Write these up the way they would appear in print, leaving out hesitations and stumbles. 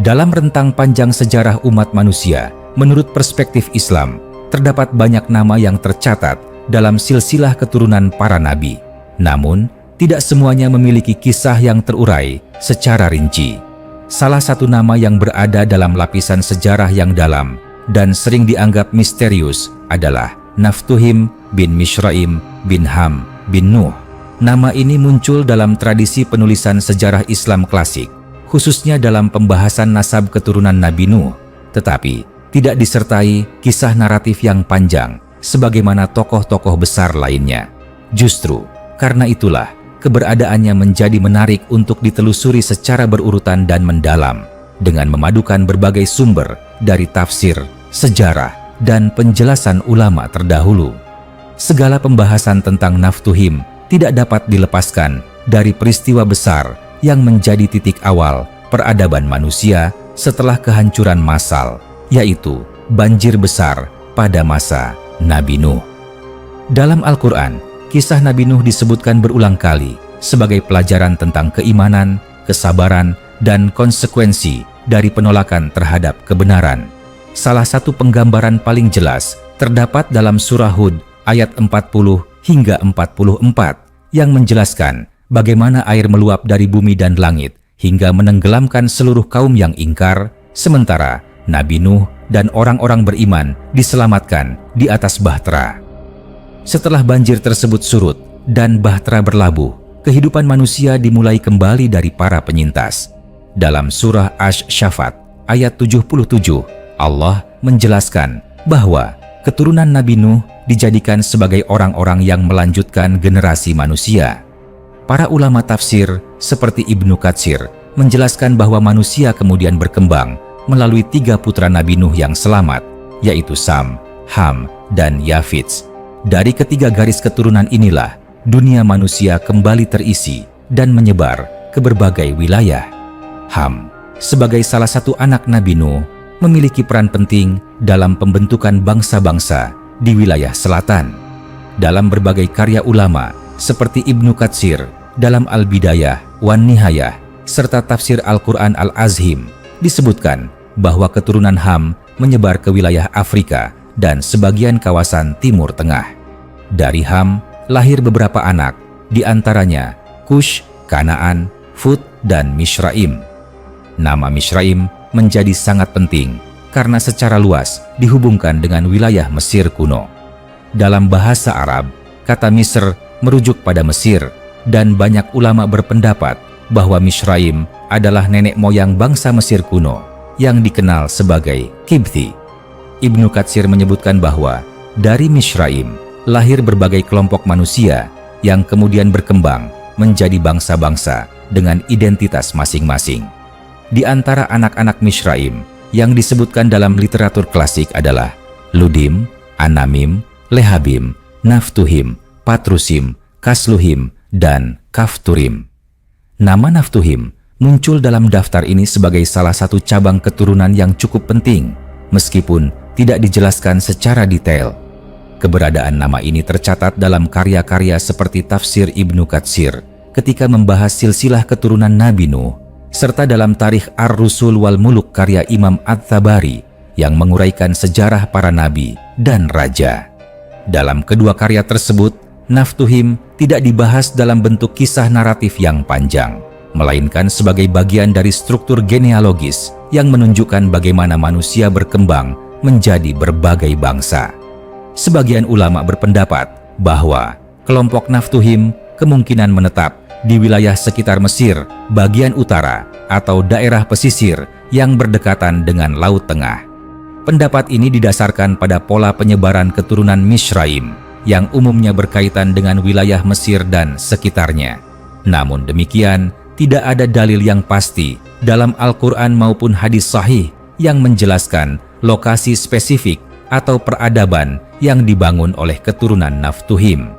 Dalam rentang panjang sejarah umat manusia, menurut perspektif Islam, terdapat banyak nama yang tercatat dalam silsilah keturunan para nabi. Namun, tidak semuanya memiliki kisah yang terurai secara rinci. Salah satu nama yang berada dalam lapisan sejarah yang dalam dan sering dianggap misterius adalah Naftuhim bin Mishraim bin Ham bin Nuh. Nama ini muncul dalam tradisi penulisan sejarah Islam klasik, khususnya dalam pembahasan nasab keturunan Nabi Nuh, tetapi tidak disertai kisah naratif yang panjang sebagaimana tokoh-tokoh besar lainnya. Justru karena itulah keberadaannya menjadi menarik untuk ditelusuri secara berurutan dan mendalam dengan memadukan berbagai sumber dari tafsir, sejarah, dan penjelasan ulama terdahulu. Segala pembahasan tentang Naftuhim tidak dapat dilepaskan dari peristiwa besar yang menjadi titik awal peradaban manusia setelah kehancuran massal, yaitu banjir besar pada masa Nabi Nuh. Dalam Al-Quran, kisah Nabi Nuh disebutkan berulang kali sebagai pelajaran tentang keimanan, kesabaran, dan konsekuensi dari penolakan terhadap kebenaran. Salah satu penggambaran paling jelas terdapat dalam surah Hud ayat 40 hingga 44 yang menjelaskan bagaimana air meluap dari bumi dan langit hingga menenggelamkan seluruh kaum yang ingkar, sementara Nabi Nuh dan orang-orang beriman diselamatkan di atas bahtera. Setelah banjir tersebut surut dan bahtera berlabuh, kehidupan manusia dimulai kembali dari para penyintas. Dalam surah Asy-Syafat ayat 77, Allah menjelaskan bahwa keturunan Nabi Nuh dijadikan sebagai orang-orang yang melanjutkan generasi manusia. Para ulama tafsir seperti Ibnu Katsir menjelaskan bahwa manusia kemudian berkembang melalui 3 putra Nabi Nuh yang selamat, yaitu Sam, Ham, dan Yafits. Dari ketiga garis keturunan inilah dunia manusia kembali terisi dan menyebar ke berbagai wilayah. Ham, sebagai salah satu anak Nabi Nuh, memiliki peran penting dalam pembentukan bangsa-bangsa di wilayah selatan. Dalam berbagai karya ulama seperti Ibnu Katsir dalam Al-Bidayah wan Nihayah serta tafsir Al-Quran Al-Azhim, disebutkan bahwa keturunan Ham menyebar ke wilayah Afrika dan sebagian kawasan Timur Tengah. Dari Ham lahir beberapa anak, di antaranya Kush, Kanaan, Fut, dan Mishraim. Nama Mishraim menjadi sangat penting karena secara luas dihubungkan dengan wilayah Mesir kuno. Dalam bahasa Arab, kata Misr merujuk pada Mesir, dan banyak ulama berpendapat bahwa Mishraim adalah nenek moyang bangsa Mesir kuno yang dikenal sebagai Kibti. Ibnu Katsir menyebutkan bahwa dari Mishraim lahir berbagai kelompok manusia yang kemudian berkembang menjadi bangsa-bangsa dengan identitas masing-masing. Di antara anak-anak Mishraim yang disebutkan dalam literatur klasik adalah Ludim, Anamim, Lehabim, Naftuhim, Patrusim, Kasluhim, dan Kafturim. Nama Naftuhim muncul dalam daftar ini sebagai salah satu cabang keturunan yang cukup penting, meskipun tidak dijelaskan secara detail. Keberadaan nama ini tercatat dalam karya-karya seperti tafsir Ibnu Katsir ketika membahas silsilah keturunan Nabi Nuh, serta dalam Tarikh Ar-Rusul wal Muluk karya Imam At-Tabari yang menguraikan sejarah para nabi dan raja. Dalam kedua karya tersebut, Naftuhim tidak dibahas dalam bentuk kisah naratif yang panjang, melainkan sebagai bagian dari struktur genealogis yang menunjukkan bagaimana manusia berkembang menjadi berbagai bangsa. Sebagian ulama berpendapat bahwa kelompok Naftuhim kemungkinan menetap di wilayah sekitar Mesir bagian utara atau daerah pesisir yang berdekatan dengan Laut Tengah. Pendapat ini didasarkan pada pola penyebaran keturunan Mishraim yang umumnya berkaitan dengan wilayah Mesir dan sekitarnya. Namun demikian, tidak ada dalil yang pasti dalam Al-Quran maupun hadis sahih yang menjelaskan lokasi spesifik atau peradaban yang dibangun oleh keturunan Naftuhim.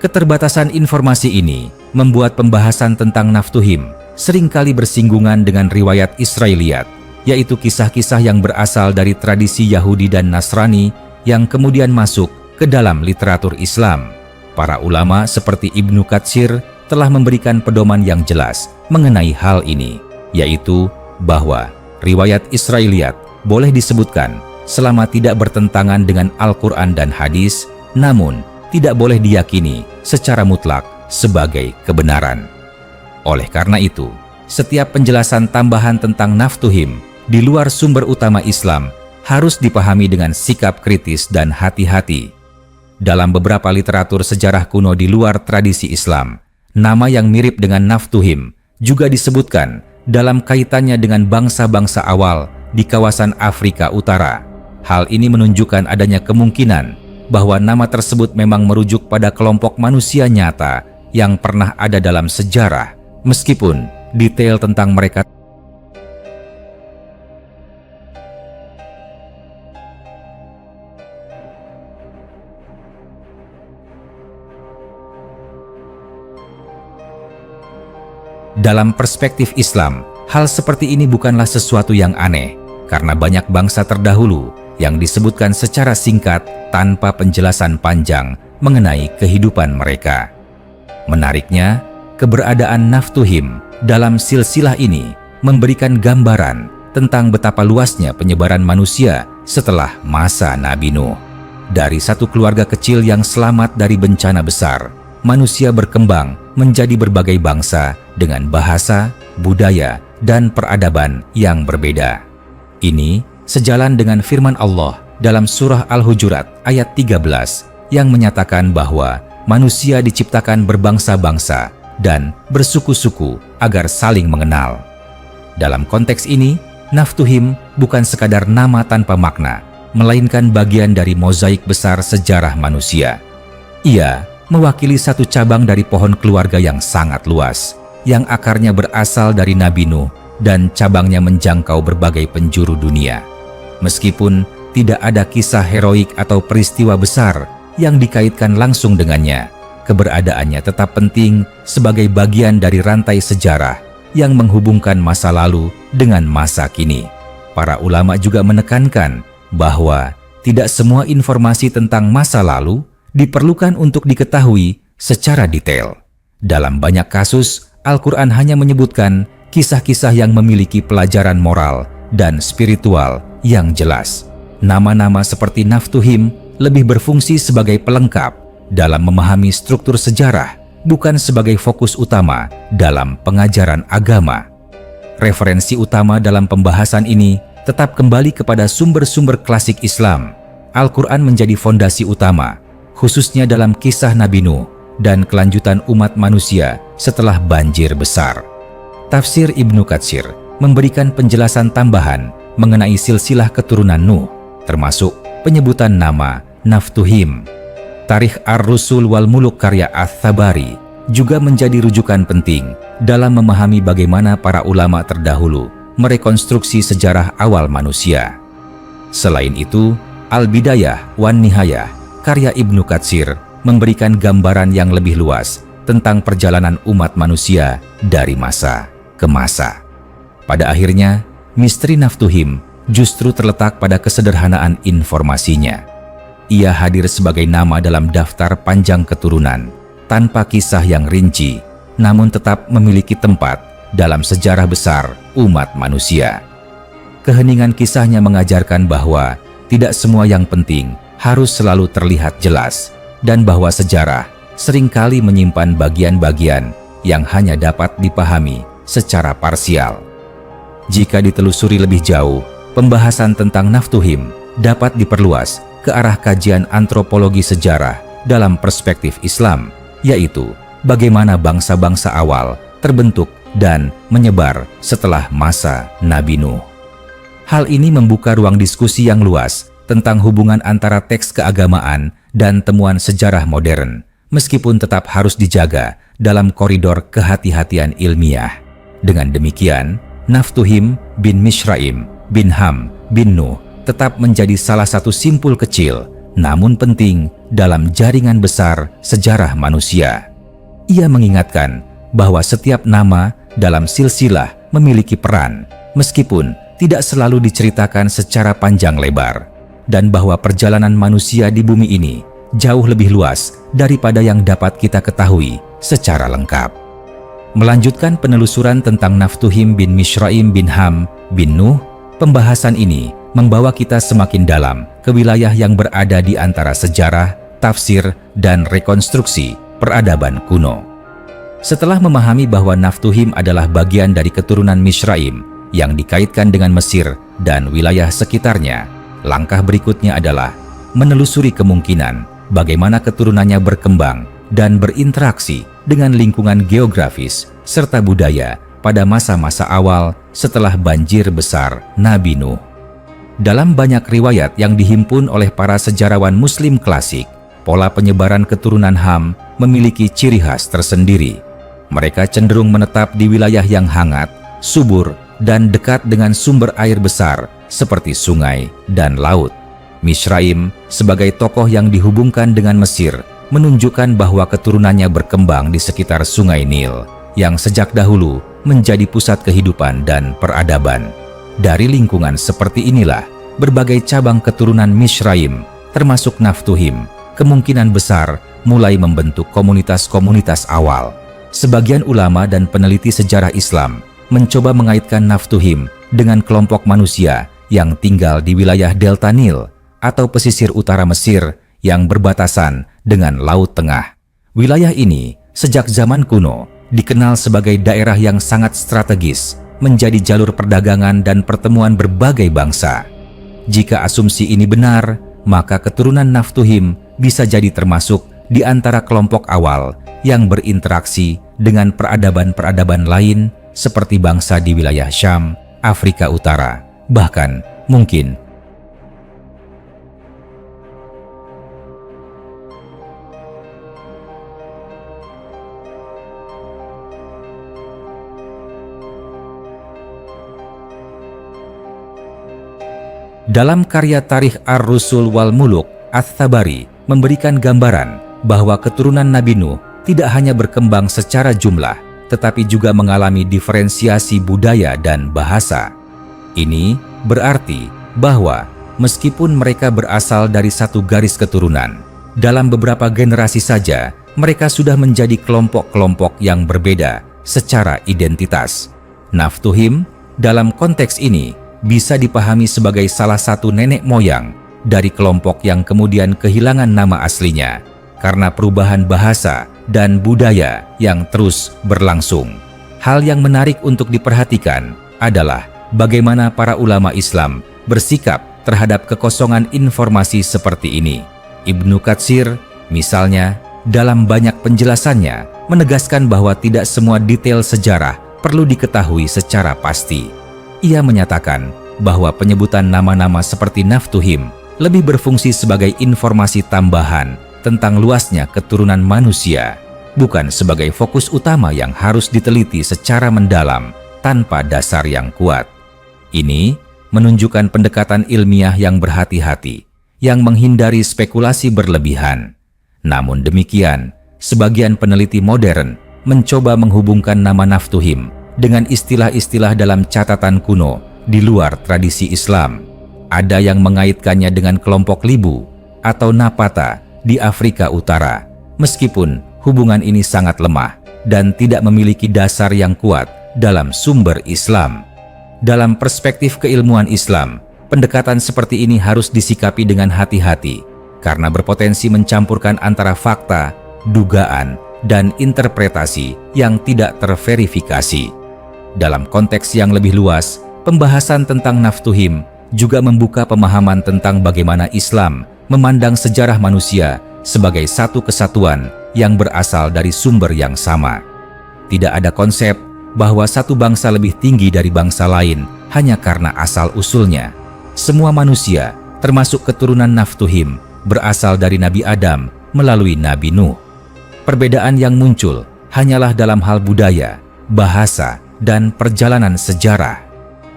Keterbatasan informasi ini membuat pembahasan tentang Naftuhim seringkali bersinggungan dengan riwayat Israiliyat, yaitu kisah-kisah yang berasal dari tradisi Yahudi dan Nasrani yang kemudian masuk ke dalam literatur Islam. Para ulama seperti Ibnu Katsir telah memberikan pedoman yang jelas mengenai hal ini, yaitu bahwa Riwayat Israiliyat boleh disebutkan selama tidak bertentangan dengan Al-Quran dan hadis, namun tidak boleh diyakini secara mutlak sebagai kebenaran. Oleh karena itu, setiap penjelasan tambahan tentang naftuhim di luar sumber utama Islam harus dipahami dengan sikap kritis dan hati-hati. Dalam beberapa literatur sejarah kuno di luar tradisi Islam, nama yang mirip dengan naftuhim juga disebutkan dalam kaitannya dengan bangsa-bangsa awal di kawasan Afrika Utara. Hal ini menunjukkan adanya kemungkinan bahwa nama tersebut memang merujuk pada kelompok manusia nyata yang pernah ada dalam sejarah, meskipun detail tentang mereka dalam perspektif Islam. Hal seperti ini bukanlah sesuatu yang aneh, karena banyak bangsa terdahulu yang disebutkan secara singkat tanpa penjelasan panjang mengenai kehidupan mereka. Menariknya, keberadaan naftuhim dalam silsilah ini memberikan gambaran tentang betapa luasnya penyebaran manusia setelah masa Nabi Nuh. Dari satu keluarga kecil yang selamat dari bencana besar, manusia berkembang menjadi berbagai bangsa dengan bahasa, budaya, dan peradaban yang berbeda. Ini sejalan dengan firman Allah dalam surah Al-Hujurat ayat 13 yang menyatakan bahwa manusia diciptakan berbangsa-bangsa dan bersuku-suku agar saling mengenal. Dalam konteks ini, naftuhim bukan sekadar nama tanpa makna, melainkan bagian dari mozaik besar sejarah manusia. Ia mewakili satu cabang dari pohon keluarga yang sangat luas, yang akarnya berasal dari Nabi Nuh dan cabangnya menjangkau berbagai penjuru dunia. Meskipun tidak ada kisah heroik atau peristiwa besar yang dikaitkan langsung dengannya, keberadaannya tetap penting sebagai bagian dari rantai sejarah yang menghubungkan masa lalu dengan masa kini. Para ulama juga menekankan bahwa tidak semua informasi tentang masa lalu diperlukan untuk diketahui secara detail. Dalam banyak kasus, Al-Quran hanya menyebutkan kisah-kisah yang memiliki pelajaran moral dan spiritual yang jelas. Nama-nama seperti naftuhim lebih berfungsi sebagai pelengkap dalam memahami struktur sejarah, bukan sebagai fokus utama dalam pengajaran agama. Referensi utama dalam pembahasan ini tetap kembali kepada sumber-sumber klasik Islam. Al-Quran menjadi fondasi utama, khususnya dalam kisah Nabi Nuh dan kelanjutan umat manusia setelah banjir besar. Tafsir Ibnu Katsir memberikan penjelasan tambahan mengenai silsilah keturunan Nuh, termasuk penyebutan nama naftuhim. Tarikh Ar-Rusul wal Muluk karya Ats-Tsabari juga menjadi rujukan penting dalam memahami bagaimana para ulama terdahulu merekonstruksi sejarah awal manusia. Selain itu, Al-Bidayah wan Nihayah karya Ibnu Katsir memberikan gambaran yang lebih luas tentang perjalanan umat manusia dari masa ke masa. Pada akhirnya, misteri naftuhim justru terletak pada kesederhanaan informasinya. Ia hadir sebagai nama dalam daftar panjang keturunan, tanpa kisah yang rinci, namun tetap memiliki tempat dalam sejarah besar umat manusia. Keheningan kisahnya mengajarkan bahwa tidak semua yang penting harus selalu terlihat jelas, dan bahwa sejarah seringkali menyimpan bagian-bagian yang hanya dapat dipahami secara parsial. Jika ditelusuri lebih jauh, pembahasan tentang naftuhim dapat diperluas ke arah kajian antropologi sejarah dalam perspektif Islam, yaitu bagaimana bangsa-bangsa awal terbentuk dan menyebar setelah masa Nabi Nuh. Hal ini membuka ruang diskusi yang luas tentang hubungan antara teks keagamaan dan temuan sejarah modern, meskipun tetap harus dijaga dalam koridor kehati-hatian ilmiah. Dengan demikian, naftuhim bin Mishraim bin Ham bin Nuh tetap menjadi salah satu simpul kecil, namun penting dalam jaringan besar sejarah manusia. Ia mengingatkan bahwa setiap nama dalam silsilah memiliki peran, meskipun tidak selalu diceritakan secara panjang lebar, dan bahwa perjalanan manusia di bumi ini jauh lebih luas daripada yang dapat kita ketahui secara lengkap. Melanjutkan penelusuran tentang naftuhim bin Mishraim bin Ham bin Nuh, Pembahasan ini membawa kita semakin dalam ke wilayah yang berada di antara sejarah, tafsir, dan rekonstruksi peradaban kuno. Setelah memahami bahwa Naphtuhim adalah bagian dari keturunan Mizraim yang dikaitkan dengan Mesir dan wilayah sekitarnya, langkah berikutnya adalah menelusuri kemungkinan bagaimana keturunannya berkembang dan berinteraksi dengan lingkungan geografis serta budaya pada masa-masa awal setelah banjir besar Nabi Nuh. Dalam banyak riwayat yang dihimpun oleh para sejarawan Muslim klasik, pola penyebaran keturunan Ham memiliki ciri khas tersendiri. Mereka cenderung menetap di wilayah yang hangat, subur, dan dekat dengan sumber air besar seperti sungai dan laut. Mizraim sebagai tokoh yang dihubungkan dengan Mesir menunjukkan bahwa keturunannya berkembang di sekitar Sungai Nil yang sejak dahulu menjadi pusat kehidupan dan peradaban. Dari lingkungan seperti inilah, berbagai cabang keturunan Mizraim, termasuk Naphtuhim, kemungkinan besar mulai membentuk komunitas-komunitas awal. Sebagian ulama dan peneliti sejarah Islam mencoba mengaitkan Naphtuhim dengan kelompok manusia yang tinggal di wilayah Delta Nil atau pesisir utara Mesir yang berbatasan dengan Laut Tengah. Wilayah ini sejak zaman kuno dikenal sebagai daerah yang sangat strategis, menjadi jalur perdagangan dan pertemuan berbagai bangsa. Jika asumsi ini benar, maka keturunan Naphtuhim bisa jadi termasuk di antara kelompok awal yang berinteraksi dengan peradaban-peradaban lain seperti bangsa di wilayah Syam, Afrika Utara, bahkan mungkin dalam karya Tarikh Ar-Rusul wal Muluk, Ats-Tabari memberikan gambaran bahwa keturunan Nabi Nuh tidak hanya berkembang secara jumlah, tetapi juga mengalami diferensiasi budaya dan bahasa. Ini berarti bahwa meskipun mereka berasal dari satu garis keturunan, dalam beberapa generasi saja mereka sudah menjadi kelompok-kelompok yang berbeda secara identitas. Naphtuhim dalam konteks ini bisa dipahami sebagai salah satu nenek moyang dari kelompok yang kemudian kehilangan nama aslinya karena perubahan bahasa dan budaya yang terus berlangsung. Hal yang menarik untuk diperhatikan adalah bagaimana para ulama Islam bersikap terhadap kekosongan informasi seperti ini. Ibnu Katsir, misalnya, dalam banyak penjelasannya menegaskan bahwa tidak semua detail sejarah perlu diketahui secara pasti. Ia menyatakan bahwa penyebutan nama-nama seperti Naphtuhim lebih berfungsi sebagai informasi tambahan tentang luasnya keturunan manusia, bukan sebagai fokus utama yang harus diteliti secara mendalam tanpa dasar yang kuat. Ini menunjukkan pendekatan ilmiah yang berhati-hati, yang menghindari spekulasi berlebihan. Namun demikian, sebagian peneliti modern mencoba menghubungkan nama Naphtuhim dengan istilah-istilah dalam catatan kuno di luar tradisi Islam. Ada yang mengaitkannya dengan kelompok Libu atau Napata di Afrika Utara, meskipun hubungan ini sangat lemah dan tidak memiliki dasar yang kuat dalam sumber Islam. Dalam perspektif keilmuan Islam, pendekatan seperti ini harus disikapi dengan hati-hati karena berpotensi mencampurkan antara fakta, dugaan, dan interpretasi yang tidak terverifikasi. Dalam konteks yang lebih luas, pembahasan tentang Naphtuhim juga membuka pemahaman tentang bagaimana Islam memandang sejarah manusia sebagai satu kesatuan yang berasal dari sumber yang sama. Tidak ada konsep bahwa satu bangsa lebih tinggi dari bangsa lain hanya karena asal-usulnya. Semua manusia, termasuk keturunan Naphtuhim, berasal dari Nabi Adam melalui Nabi Nuh. Perbedaan yang muncul hanyalah dalam hal budaya, bahasa, dan perjalanan sejarah.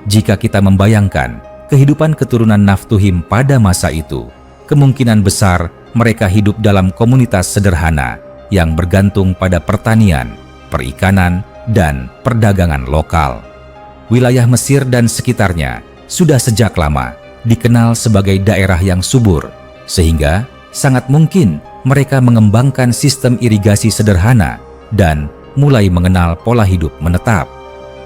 Jika kita membayangkan kehidupan keturunan Naphtuhim pada masa itu, kemungkinan besar mereka hidup dalam komunitas sederhana yang bergantung pada pertanian, perikanan, dan perdagangan lokal. Wilayah Mesir dan sekitarnya sudah sejak lama dikenal sebagai daerah yang subur, sehingga sangat mungkin mereka mengembangkan sistem irigasi sederhana dan mulai mengenal pola hidup menetap.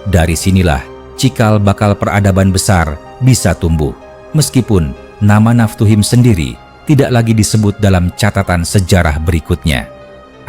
Dari sinilah cikal bakal peradaban besar bisa tumbuh, meskipun nama Naphtuhim sendiri tidak lagi disebut dalam catatan sejarah berikutnya.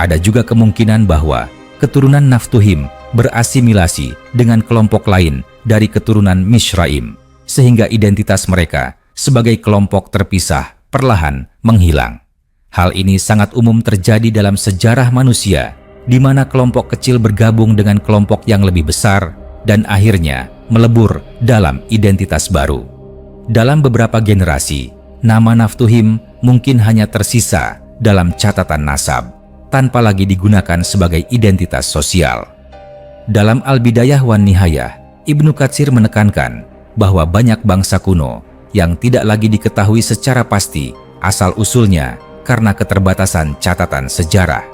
Ada juga kemungkinan bahwa keturunan Naphtuhim berasimilasi dengan kelompok lain dari keturunan Mizraim, sehingga identitas mereka sebagai kelompok terpisah perlahan menghilang. Hal ini sangat umum terjadi dalam sejarah manusia, di mana kelompok kecil bergabung dengan kelompok yang lebih besar dan akhirnya melebur dalam identitas baru. Dalam beberapa generasi, nama Naphtuhim mungkin hanya tersisa dalam catatan nasab, tanpa lagi digunakan sebagai identitas sosial. Dalam Al-Bidayah wan Nihayah, Ibnu Katsir menekankan bahwa banyak bangsa kuno yang tidak lagi diketahui secara pasti asal-usulnya karena keterbatasan catatan sejarah.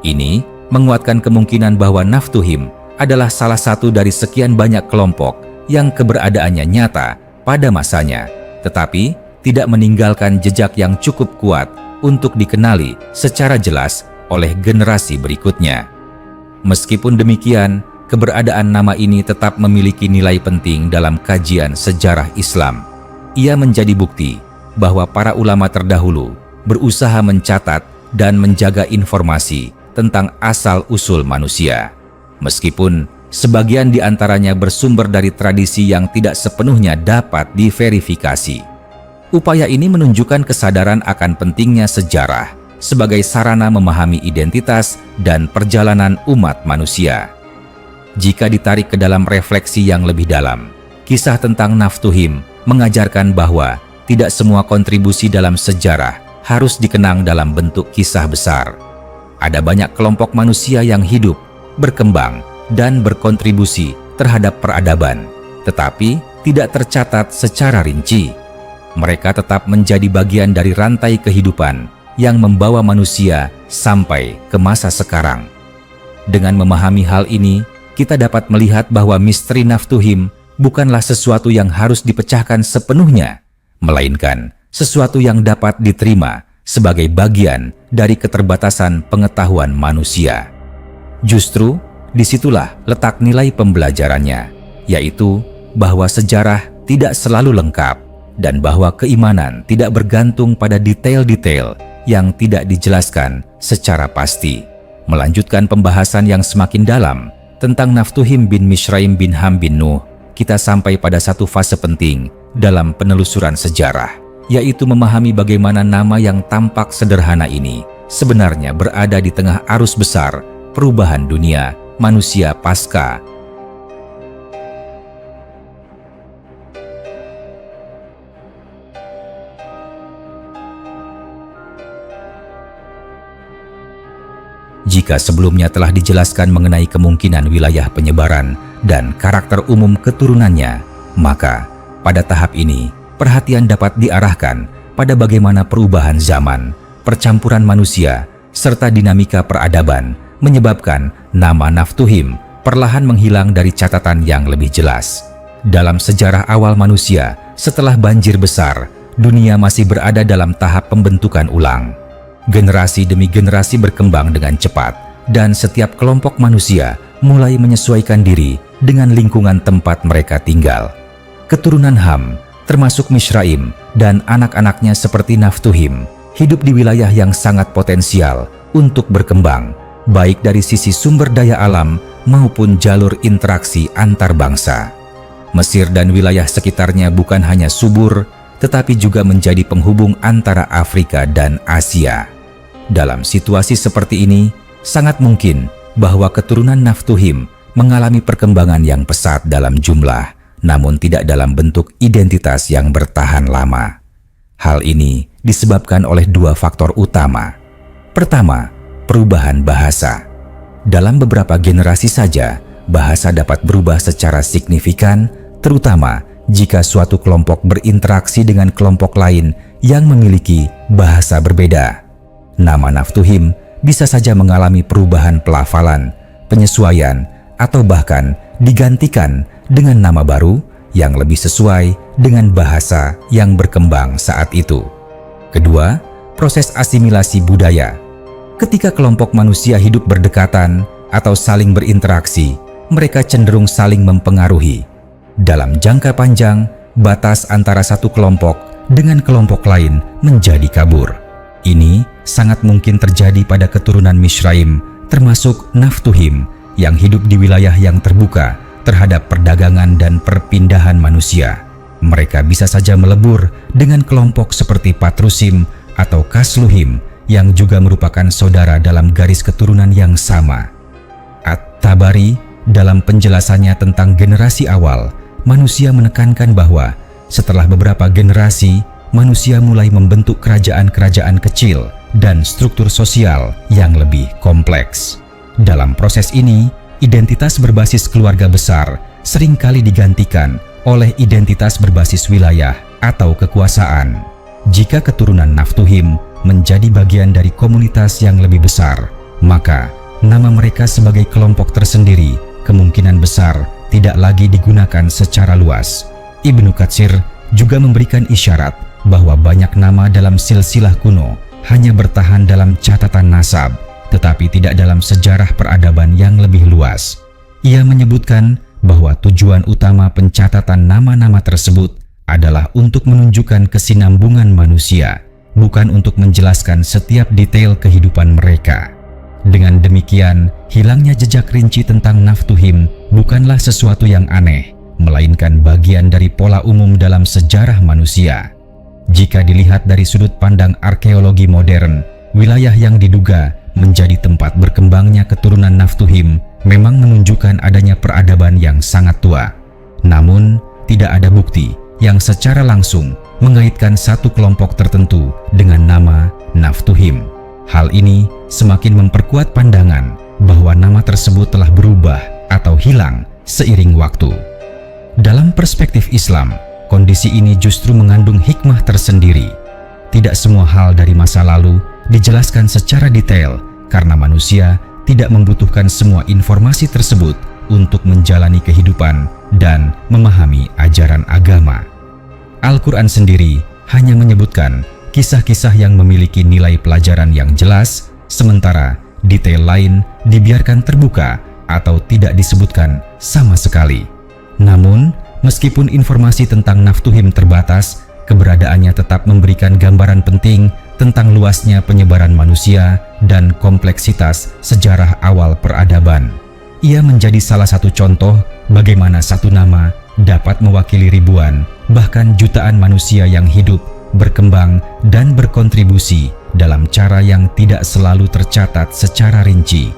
Ini menguatkan kemungkinan bahwa Naphtuhim adalah salah satu dari sekian banyak kelompok yang keberadaannya nyata pada masanya, tetapi tidak meninggalkan jejak yang cukup kuat untuk dikenali secara jelas oleh generasi berikutnya. Meskipun demikian, keberadaan nama ini tetap memiliki nilai penting dalam kajian sejarah Islam. Ia menjadi bukti bahwa para ulama terdahulu berusaha mencatat dan menjaga informasi tentang asal-usul manusia. Meskipun sebagian di antaranya bersumber dari tradisi yang tidak sepenuhnya dapat diverifikasi. Upaya ini menunjukkan kesadaran akan pentingnya sejarah sebagai sarana memahami identitas dan perjalanan umat manusia. Jika ditarik ke dalam refleksi yang lebih dalam, kisah tentang Naphtuhim mengajarkan bahwa tidak semua kontribusi dalam sejarah harus dikenang dalam bentuk kisah besar. Ada banyak kelompok manusia yang hidup, berkembang, dan berkontribusi terhadap peradaban, tetapi tidak tercatat secara rinci. Mereka tetap menjadi bagian dari rantai kehidupan yang membawa manusia sampai ke masa sekarang. Dengan memahami hal ini, kita dapat melihat bahwa misteri Naphtuhim bukanlah sesuatu yang harus dipecahkan sepenuhnya, melainkan sesuatu yang dapat diterima sebagai bagian dari keterbatasan pengetahuan manusia. Justru disitulah letak nilai pembelajarannya, yaitu bahwa sejarah tidak selalu lengkap dan bahwa keimanan tidak bergantung pada detail-detail yang tidak dijelaskan secara pasti. Melanjutkan pembahasan yang semakin dalam tentang Naphtuhim bin Mizraim bin Ham bin Nuh, kita sampai pada satu fase penting dalam penelusuran sejarah, yaitu memahami bagaimana nama yang tampak sederhana ini sebenarnya berada di tengah arus besar perubahan dunia manusia pasca. Jika sebelumnya telah dijelaskan mengenai kemungkinan wilayah penyebaran dan karakter umum keturunannya, maka pada tahap ini perhatian dapat diarahkan pada bagaimana perubahan zaman, percampuran manusia, serta dinamika peradaban menyebabkan nama Naphtuhim perlahan menghilang dari catatan yang lebih jelas. Dalam sejarah awal manusia, setelah banjir besar, dunia masih berada dalam tahap pembentukan ulang. Generasi demi generasi berkembang dengan cepat, dan setiap kelompok manusia mulai menyesuaikan diri dengan lingkungan tempat mereka tinggal. Keturunan Ham, termasuk Mizraim dan anak-anaknya seperti Naphtuhim, hidup di wilayah yang sangat potensial untuk berkembang, baik dari sisi sumber daya alam maupun jalur interaksi antar bangsa. Mesir dan wilayah sekitarnya bukan hanya subur, tetapi juga menjadi penghubung antara Afrika dan Asia. Dalam situasi seperti ini, sangat mungkin bahwa keturunan Naphtuhim mengalami perkembangan yang pesat dalam jumlah, namun tidak dalam bentuk identitas yang bertahan lama. Hal ini disebabkan oleh dua faktor utama. Pertama, perubahan bahasa. Dalam beberapa generasi saja, bahasa dapat berubah secara signifikan, terutama jika suatu kelompok berinteraksi dengan kelompok lain yang memiliki bahasa berbeda. Nama Naphtuhim bisa saja mengalami perubahan pelafalan, penyesuaian, atau bahkan digantikan dengan nama baru yang lebih sesuai dengan bahasa yang berkembang saat itu. Kedua, proses asimilasi budaya. Ketika kelompok manusia hidup berdekatan atau saling berinteraksi, mereka cenderung saling mempengaruhi. Dalam jangka panjang, batas antara satu kelompok dengan kelompok lain menjadi kabur. Ini sangat mungkin terjadi pada keturunan Mishraim, termasuk Naphtuhim yang hidup di wilayah yang terbuka terhadap perdagangan dan perpindahan manusia. Mereka bisa saja melebur dengan kelompok seperti Patrusim atau Kasluhim yang juga merupakan saudara dalam garis keturunan yang sama. At-Tabari dalam penjelasannya tentang generasi awal, manusia menekankan bahwa setelah beberapa generasi, manusia mulai membentuk kerajaan-kerajaan kecil dan struktur sosial yang lebih kompleks. Dalam proses ini, identitas berbasis keluarga besar seringkali digantikan oleh identitas berbasis wilayah atau kekuasaan. Jika keturunan Naphtuhim menjadi bagian dari komunitas yang lebih besar, maka nama mereka sebagai kelompok tersendiri kemungkinan besar tidak lagi digunakan secara luas. Ibnu Katsir juga memberikan isyarat bahwa banyak nama dalam silsilah kuno hanya bertahan dalam catatan nasab, tetapi tidak dalam sejarah peradaban yang lebih luas. Ia menyebutkan bahwa tujuan utama pencatatan nama-nama tersebut adalah untuk menunjukkan kesinambungan manusia, bukan untuk menjelaskan setiap detail kehidupan mereka. Dengan demikian, hilangnya jejak rinci tentang Naphtuhim bukanlah sesuatu yang aneh, melainkan bagian dari pola umum dalam sejarah manusia. Jika dilihat dari sudut pandang arkeologi modern, wilayah yang diduga menjadi tempat berkembangnya keturunan Naphtuhim memang menunjukkan adanya peradaban yang sangat tua. Namun, tidak ada bukti yang secara langsung mengaitkan satu kelompok tertentu dengan nama Naphtuhim. Hal ini semakin memperkuat pandangan bahwa nama tersebut telah berubah atau hilang seiring waktu. Dalam perspektif Islam, kondisi ini justru mengandung hikmah tersendiri. Tidak semua hal dari masa lalu dijelaskan secara detail karena manusia tidak membutuhkan semua informasi tersebut untuk menjalani kehidupan dan memahami ajaran agama. Al-Quran sendiri hanya menyebutkan kisah-kisah yang memiliki nilai pelajaran yang jelas, sementara detail lain dibiarkan terbuka atau tidak disebutkan sama sekali. Namun, meskipun informasi tentang Naphtuhim terbatas, keberadaannya tetap memberikan gambaran penting tentang luasnya penyebaran manusia dan kompleksitas sejarah awal peradaban. Ia menjadi salah satu contoh bagaimana satu nama dapat mewakili ribuan, bahkan jutaan manusia yang hidup, berkembang, dan berkontribusi dalam cara yang tidak selalu tercatat secara rinci.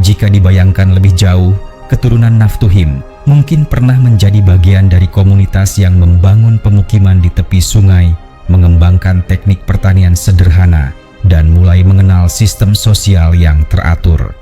Jika dibayangkan lebih jauh, keturunan Naphtuhim mungkin pernah menjadi bagian dari komunitas yang membangun pemukiman di tepi sungai, mengembangkan teknik pertanian sederhana, dan mulai mengenal sistem sosial yang teratur.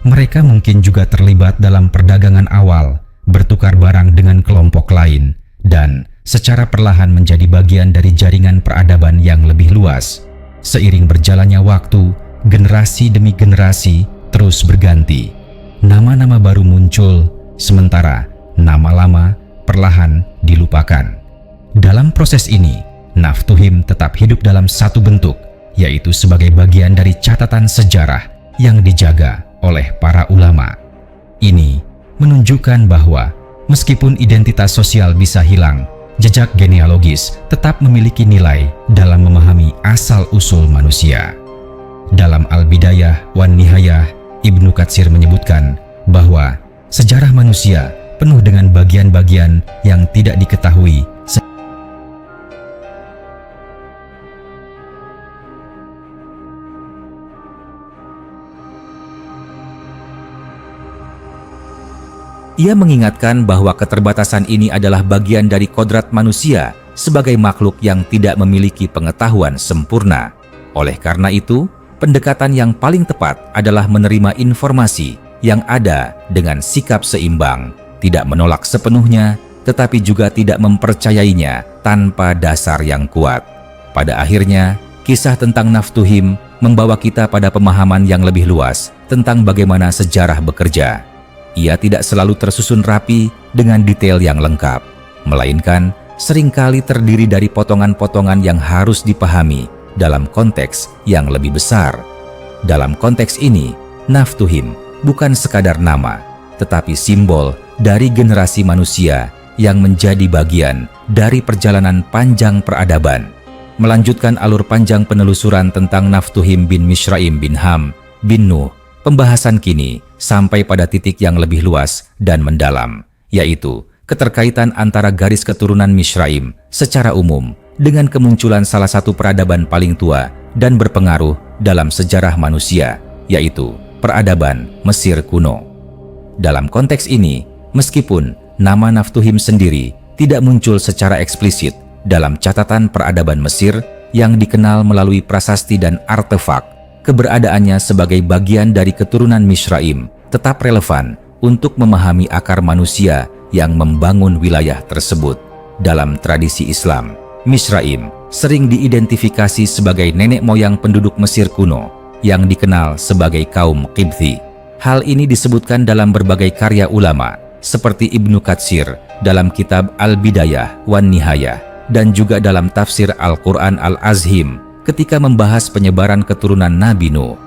Mereka mungkin juga terlibat dalam perdagangan awal, bertukar barang dengan kelompok lain, dan secara perlahan menjadi bagian dari jaringan peradaban yang lebih luas. Seiring berjalannya waktu, generasi demi generasi terus berganti. Nama-nama baru muncul, sementara nama lama perlahan dilupakan. Dalam proses ini, Naphtuhim tetap hidup dalam satu bentuk, yaitu sebagai bagian dari catatan sejarah yang dijaga oleh para ulama. Ini menunjukkan bahwa meskipun identitas sosial bisa hilang, jejak genealogis tetap memiliki nilai dalam memahami asal-usul manusia. Dalam Al-Bidayah wan Nihayah, Ibnu Katsir menyebutkan bahwa sejarah manusia penuh dengan bagian-bagian yang tidak diketahui. Ia mengingatkan bahwa keterbatasan ini adalah bagian dari kodrat manusia sebagai makhluk yang tidak memiliki pengetahuan sempurna. Oleh karena itu, pendekatan yang paling tepat adalah menerima informasi yang ada dengan sikap seimbang, tidak menolak sepenuhnya, tetapi juga tidak mempercayainya tanpa dasar yang kuat. Pada akhirnya, kisah tentang Naphtuhim membawa kita pada pemahaman yang lebih luas tentang bagaimana sejarah bekerja. Ia tidak selalu tersusun rapi dengan detail yang lengkap, melainkan seringkali terdiri dari potongan-potongan yang harus dipahami dalam konteks yang lebih besar. Dalam konteks ini, Naphtuhim bukan sekadar nama, tetapi simbol dari generasi manusia yang menjadi bagian dari perjalanan panjang peradaban. Melanjutkan alur panjang penelusuran tentang Naftuhim bin Mishraim bin Ham bin Nuh, pembahasan kini sampai pada titik yang lebih luas dan mendalam, yaitu keterkaitan antara garis keturunan Mishraim secara umum dengan kemunculan salah satu peradaban paling tua dan berpengaruh dalam sejarah manusia, yaitu peradaban Mesir kuno. Dalam konteks ini, meskipun nama Naftuhim sendiri tidak muncul secara eksplisit dalam catatan peradaban Mesir yang dikenal melalui prasasti dan artefak, keberadaannya sebagai bagian dari keturunan Mishraim tetap relevan untuk memahami akar manusia yang membangun wilayah tersebut. Dalam tradisi Islam, Mishraim sering diidentifikasi sebagai nenek moyang penduduk Mesir kuno yang dikenal sebagai kaum Qibthi. Hal ini disebutkan dalam berbagai karya ulama seperti Ibnu Katsir dalam kitab Al-Bidayah wan Nihayah dan juga dalam tafsir Al-Quran Al-Azhim ketika membahas penyebaran keturunan Nabi Nuh.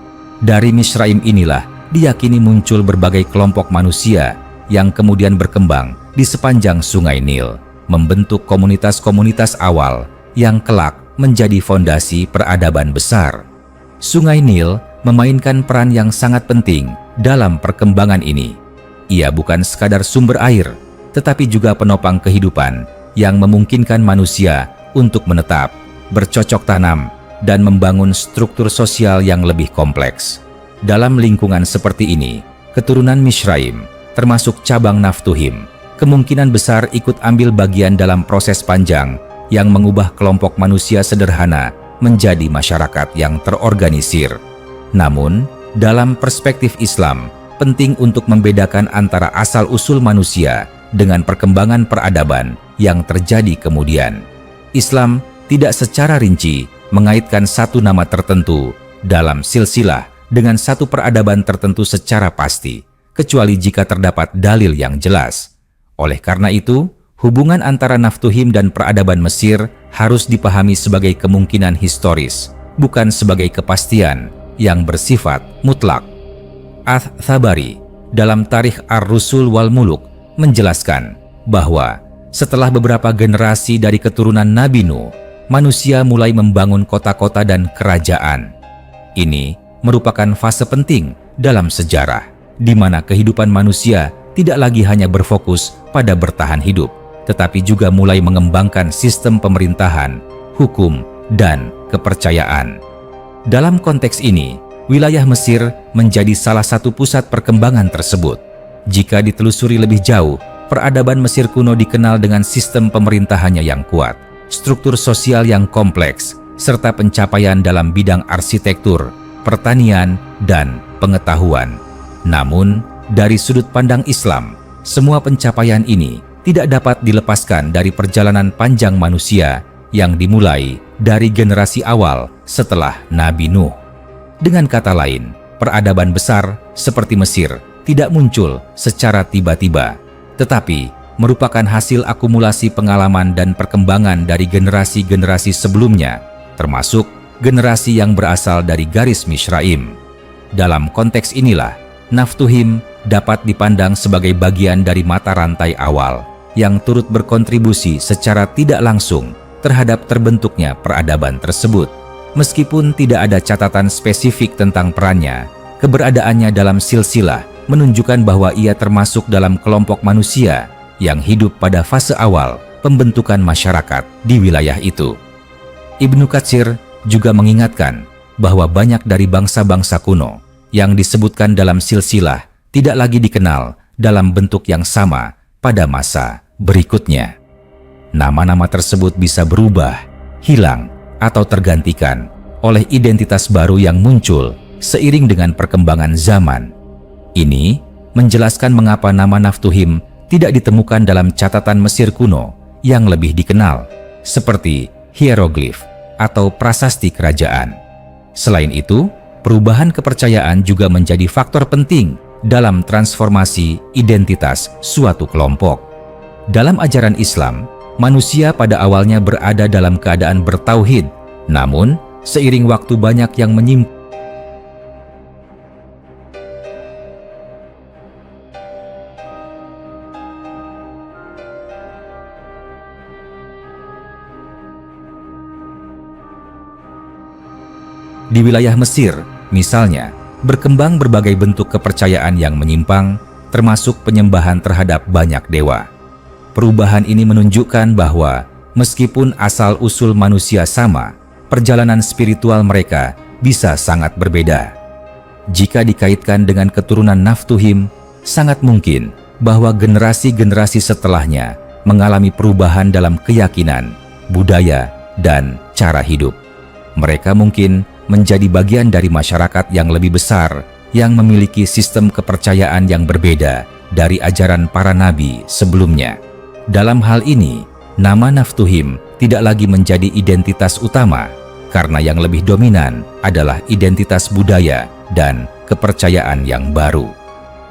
Dari Mishraim inilah diyakini muncul berbagai kelompok manusia yang kemudian berkembang di sepanjang Sungai Nil, membentuk komunitas-komunitas awal yang kelak menjadi fondasi peradaban besar. Sungai Nil memainkan peran yang sangat penting dalam perkembangan ini. Ia bukan sekadar sumber air, tetapi juga penopang kehidupan yang memungkinkan manusia untuk menetap, bercocok tanam, dan membangun struktur sosial yang lebih kompleks. Dalam lingkungan seperti ini, keturunan Mishraim, termasuk cabang Naftuhim, kemungkinan besar ikut ambil bagian dalam proses panjang yang mengubah kelompok manusia sederhana menjadi masyarakat yang terorganisir. Namun, dalam perspektif Islam, penting untuk membedakan antara asal-usul manusia dengan perkembangan peradaban yang terjadi kemudian. Islam tidak secara rinci mengaitkan satu nama tertentu dalam silsilah dengan satu peradaban tertentu secara pasti, kecuali jika terdapat dalil yang jelas. Oleh karena itu, hubungan antara Naftuhim dan peradaban Mesir harus dipahami sebagai kemungkinan historis, bukan sebagai kepastian yang bersifat mutlak. Ath-Thabari dalam Tarikh Ar-Rusul wal Muluk menjelaskan bahwa setelah beberapa generasi dari keturunan Nabi Nuh, manusia mulai membangun kota-kota dan kerajaan. Ini merupakan fase penting dalam sejarah, di mana kehidupan manusia tidak lagi hanya berfokus pada bertahan hidup, tetapi juga mulai mengembangkan sistem pemerintahan, hukum, dan kepercayaan. Dalam konteks ini, wilayah Mesir menjadi salah satu pusat perkembangan tersebut. Jika ditelusuri lebih jauh, peradaban Mesir kuno dikenal dengan sistem pemerintahannya yang kuat, struktur sosial yang kompleks, serta pencapaian dalam bidang arsitektur, pertanian, dan pengetahuan. Namun, dari sudut pandang Islam, semua pencapaian ini tidak dapat dilepaskan dari perjalanan panjang manusia yang dimulai dari generasi awal setelah Nabi Nuh. Dengan kata lain, peradaban besar seperti Mesir tidak muncul secara tiba-tiba, tetapi merupakan hasil akumulasi pengalaman dan perkembangan dari generasi-generasi sebelumnya, termasuk generasi yang berasal dari garis Mishraim. Dalam konteks inilah, Naftuhim dapat dipandang sebagai bagian dari mata rantai awal yang turut berkontribusi secara tidak langsung terhadap terbentuknya peradaban tersebut. Meskipun tidak ada catatan spesifik tentang perannya, keberadaannya dalam silsilah menunjukkan bahwa ia termasuk dalam kelompok manusia yang hidup pada fase awal pembentukan masyarakat di wilayah itu. Ibnu Katsir juga mengingatkan bahwa banyak dari bangsa-bangsa kuno yang disebutkan dalam silsilah tidak lagi dikenal dalam bentuk yang sama pada masa berikutnya. Nama-nama tersebut bisa berubah, hilang, atau tergantikan oleh identitas baru yang muncul seiring dengan perkembangan zaman. Ini menjelaskan mengapa nama Naftuhim tidak ditemukan dalam catatan Mesir kuno yang lebih dikenal, seperti hieroglif atau prasasti kerajaan. Selain itu, perubahan kepercayaan juga menjadi faktor penting dalam transformasi identitas suatu kelompok. Dalam ajaran Islam, manusia pada awalnya berada dalam keadaan bertauhid, namun seiring waktu banyak yang menyimpang Di wilayah Mesir, misalnya, berkembang berbagai bentuk kepercayaan yang menyimpang, termasuk penyembahan terhadap banyak dewa. Perubahan ini menunjukkan bahwa meskipun asal-usul manusia sama, perjalanan spiritual mereka bisa sangat berbeda. Jika dikaitkan dengan keturunan Naphtuhim, sangat mungkin bahwa generasi-generasi setelahnya mengalami perubahan dalam keyakinan, budaya, dan cara hidup. Mereka mungkin menjadi bagian dari masyarakat yang lebih besar yang memiliki sistem kepercayaan yang berbeda dari ajaran para nabi sebelumnya. Dalam hal ini, nama Naphtuhim tidak lagi menjadi identitas utama karena yang lebih dominan adalah identitas budaya dan kepercayaan yang baru.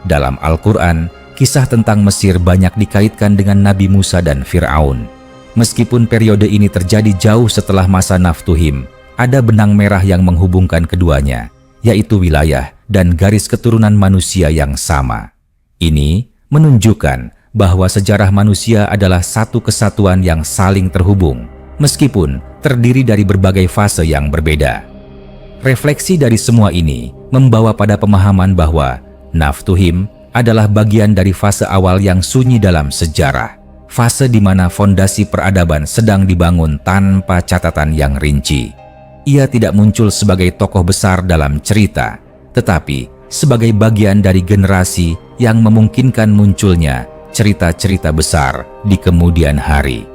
Dalam Al-Quran, kisah tentang Mesir banyak dikaitkan dengan Nabi Musa dan Fir'aun. Meskipun periode ini terjadi jauh setelah masa Naphtuhim, ada benang merah yang menghubungkan keduanya, yaitu wilayah dan garis keturunan manusia yang sama. Ini menunjukkan bahwa sejarah manusia adalah satu kesatuan yang saling terhubung, meskipun terdiri dari berbagai fase yang berbeda. Refleksi dari semua ini membawa pada pemahaman bahwa Naphtuhim adalah bagian dari fase awal yang sunyi dalam sejarah, fase di mana fondasi peradaban sedang dibangun tanpa catatan yang rinci. Ia tidak muncul sebagai tokoh besar dalam cerita, tetapi sebagai bagian dari generasi yang memungkinkan munculnya cerita-cerita besar di kemudian hari.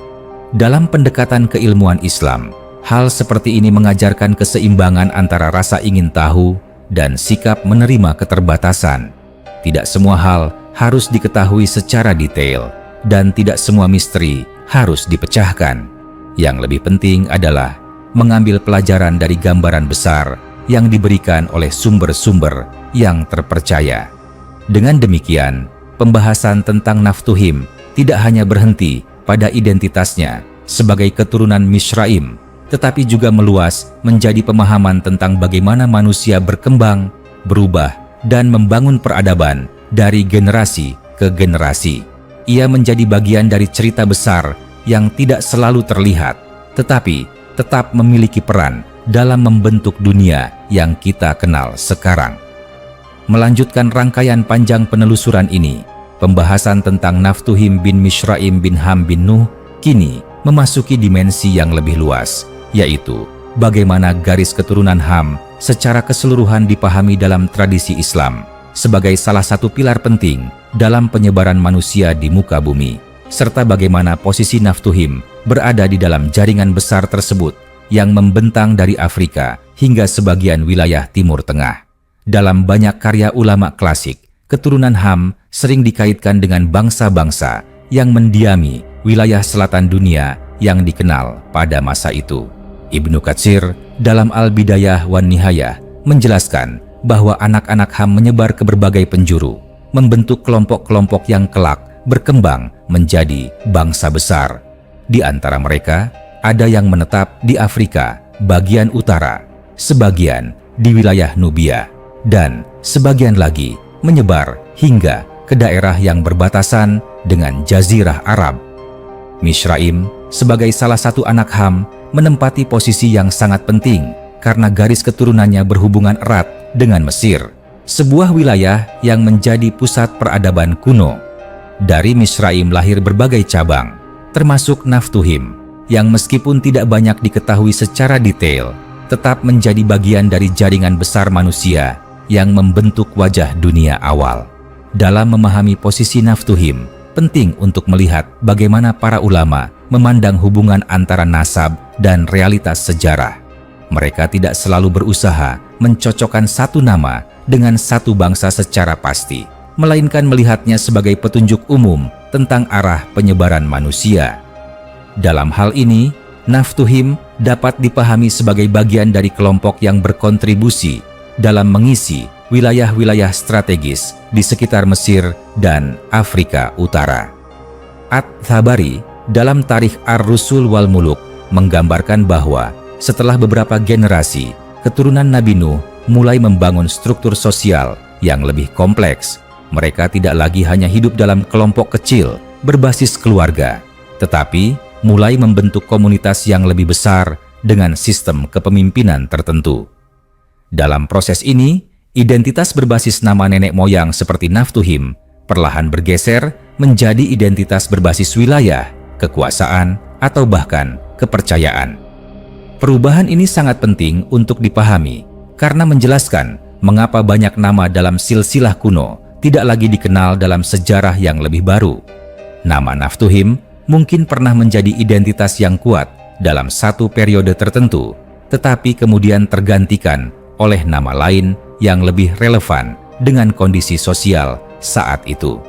Dalam pendekatan keilmuan Islam, hal seperti ini mengajarkan keseimbangan antara rasa ingin tahu dan sikap menerima keterbatasan. Tidak semua hal harus diketahui secara detail, dan tidak semua misteri harus dipecahkan. Yang lebih penting adalah mengambil pelajaran dari gambaran besar yang diberikan oleh sumber-sumber yang terpercaya. Dengan demikian, pembahasan tentang Naphtuhim tidak hanya berhenti pada identitasnya sebagai keturunan Mizraim, tetapi juga meluas menjadi pemahaman tentang bagaimana manusia berkembang, berubah, dan membangun peradaban dari generasi ke generasi. Ia menjadi bagian dari cerita besar yang tidak selalu terlihat, tetapi tetap memiliki peran dalam membentuk dunia yang kita kenal sekarang. Melanjutkan rangkaian panjang penelusuran ini, pembahasan tentang Naphtuhim bin Mizraim bin Ham bin Nuh kini memasuki dimensi yang lebih luas, yaitu bagaimana garis keturunan Ham secara keseluruhan dipahami dalam tradisi Islam sebagai salah satu pilar penting dalam penyebaran manusia di muka bumi, serta bagaimana posisi Naphtuhim berada di dalam jaringan besar tersebut yang membentang dari Afrika hingga sebagian wilayah Timur Tengah. Dalam banyak karya ulama klasik, keturunan Ham sering dikaitkan dengan bangsa-bangsa yang mendiami wilayah selatan dunia yang dikenal pada masa itu. Ibnu Katsir dalam Al-Bidayah wan Nihayah menjelaskan bahwa anak-anak Ham menyebar ke berbagai penjuru, membentuk kelompok-kelompok yang kelak berkembang menjadi bangsa besar. Di antara mereka, ada yang menetap di Afrika bagian utara, sebagian di wilayah Nubia, dan sebagian lagi menyebar hingga ke daerah yang berbatasan dengan Jazirah Arab. Mizraim sebagai salah satu anak Ham menempati posisi yang sangat penting karena garis keturunannya berhubungan erat dengan Mesir, sebuah wilayah yang menjadi pusat peradaban kuno. Dari Mizraim lahir berbagai cabang, termasuk Naphtuhim, yang meskipun tidak banyak diketahui secara detail, tetap menjadi bagian dari jaringan besar manusia yang membentuk wajah dunia awal. Dalam memahami posisi Naphtuhim, penting untuk melihat bagaimana para ulama memandang hubungan antara nasab dan realitas sejarah. Mereka tidak selalu berusaha mencocokkan satu nama dengan satu bangsa secara pasti, melainkan melihatnya sebagai petunjuk umum tentang arah penyebaran manusia. Dalam hal ini, Naphtuhim dapat dipahami sebagai bagian dari kelompok yang berkontribusi dalam mengisi wilayah-wilayah strategis di sekitar Mesir dan Afrika Utara. At-Tabari dalam Tarikh Ar-Rusul wal Muluk menggambarkan bahwa setelah beberapa generasi, keturunan Nabi Nuh mulai membangun struktur sosial yang lebih kompleks. Mereka tidak lagi hanya hidup dalam kelompok kecil berbasis keluarga, tetapi mulai membentuk komunitas yang lebih besar dengan sistem kepemimpinan tertentu. Dalam proses ini, identitas berbasis nama nenek moyang seperti Naftuhim perlahan bergeser menjadi identitas berbasis wilayah, kekuasaan, atau bahkan kepercayaan. Perubahan ini sangat penting untuk dipahami karena menjelaskan mengapa banyak nama dalam silsilah kuno tidak lagi dikenal dalam sejarah yang lebih baru. Nama Naftuhim mungkin pernah menjadi identitas yang kuat dalam satu periode tertentu, tetapi kemudian tergantikan oleh nama lain yang lebih relevan dengan kondisi sosial saat itu.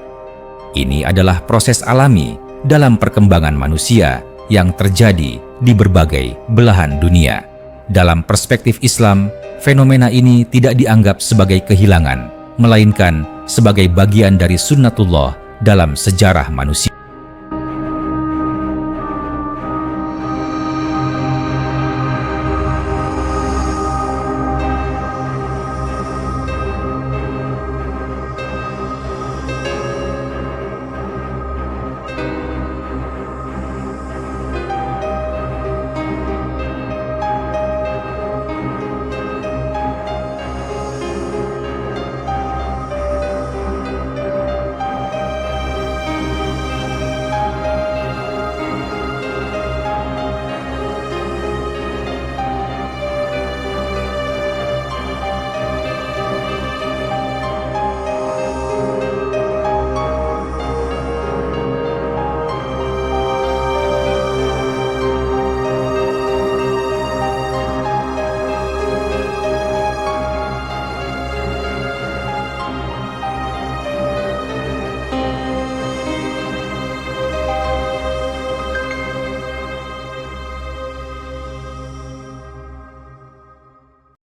Ini adalah proses alami dalam perkembangan manusia yang terjadi di berbagai belahan dunia. Dalam perspektif Islam, fenomena ini tidak dianggap sebagai kehilangan, melainkan sebagai bagian dari sunnatullah dalam sejarah manusia.